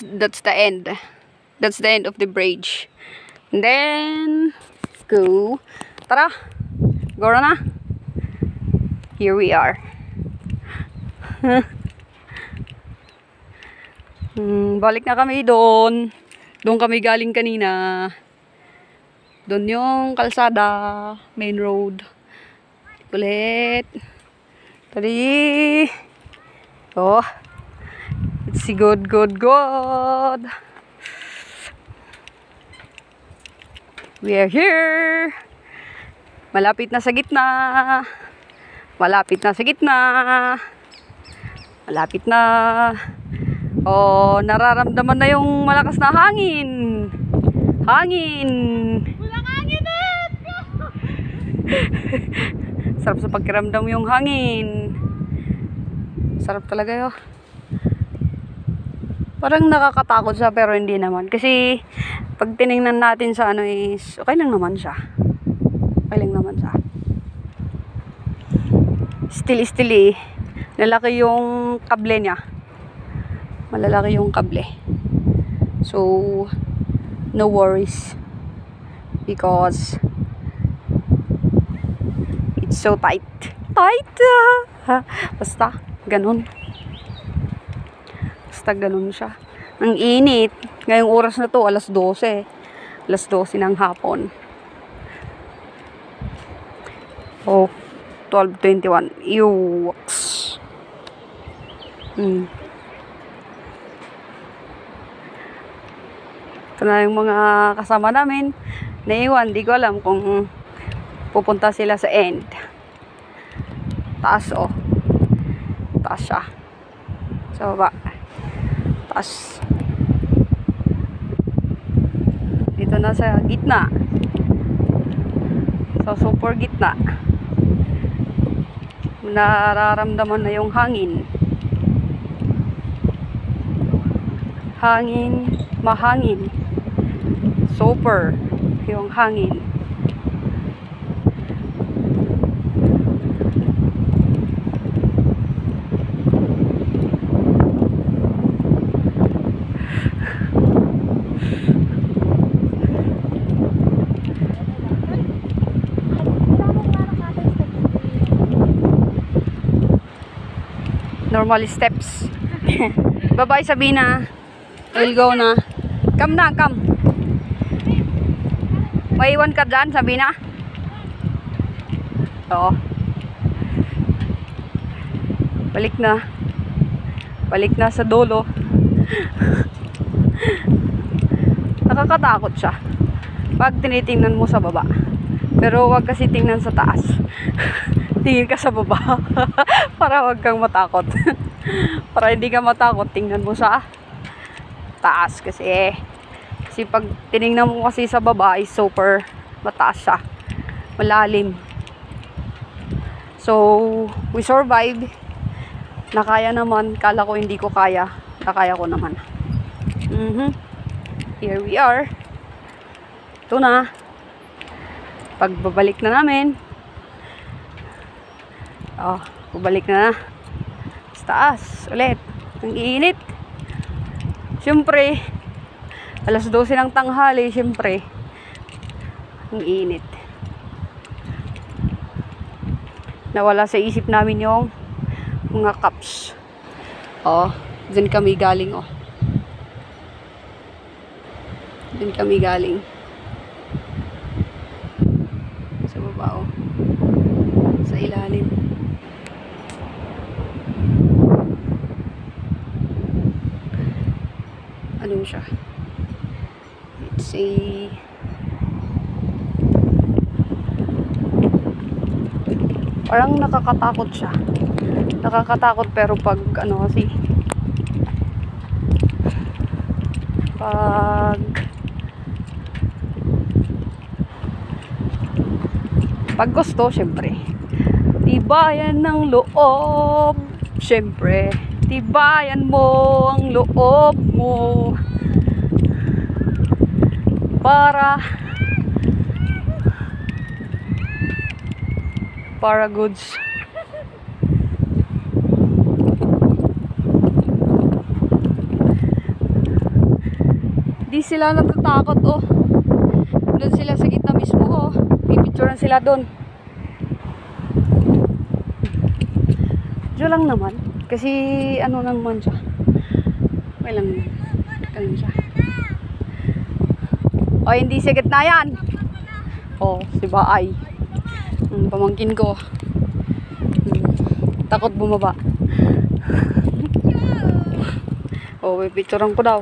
That's the end. That's the end of the bridge. And then go. Tara. Go na. Here we are. Balik na kami doon. Doon kami galing kanina. Doon yung kalsada, main road. Ulit. Tari. Oh. It's good. We are here. Malapit na sa gitna. Malapit na. Oh, nararamdaman na yung malakas na hangin. Walang hangin eh! Sarap sa pagkiramdam yung hangin. Sarap talaga yun. Parang nakakatakot siya pero hindi naman. Kasi pag tinignan natin sa ano is okay lang naman siya. Still eh. Lalaki yung kable niya. Malalaki yung kable. So, no worries. Because it's so tight. Basta, ganun siya. Ang init. Ngayong oras na to, alas 12. Alas 12 ng hapon. Oh, 12:21. Ewoks. Ito na yung mga kasama namin. Naiwan, di ko alam kung pupunta sila sa end. Taas, oh. Taas siya. Sa baba. Taas. Dito na sa gitna. Sa super gitna. Nararamdaman na yung hangin. Mahangin. Super yung hangin. Normal steps. Bye-bye, Sabina. We'll go na. Come. Maiwan ka dyan, Sabina. Oo. Balik na sa dulo. Nakakatakot siya pag tinitingnan mo sa baba. Pero wag kasi tingnan sa taas. Tingin ka sa baba. Para wag kang matakot. Para hindi ka matakot, tingnan mo sa taas. Kasi pag tinignan mo kasi sa baba is super mataas siya. Malalim. So, we survive. Nakaya naman. Kala ko hindi ko kaya. Nakaya ko naman. Here we are. Ito na. Pagbabalik na namin. Oh, babalik na. Sa taas. Ulit. Ang init. Siyempre, alas 12 ng tanghali. Siyempre, ang init. Nawala sa isip namin yung mga cups. Oh, dyan kami galing, oh. Dyan kami galing. Sa baba, oh. Sa ilalim. Ano siya? It's a parang nakakatakot siya. Nakakatakot pero pag ano kasi pag gusto, syempre. Tibayan ng loob. Syempre. Tibayan mo ang loob mo. Para goods. Hindi sila natatakot, oh. Doon sila sa gitna mismo, oh. Pipicturean sila doon. Diyo lang naman. Kasi, ano naman siya. Okay lang naman. Ganun siya. O, hindi sa gitna yan. O, si Baay. Pamangkin ko. Takot bumaba. O, pipicturean ko daw.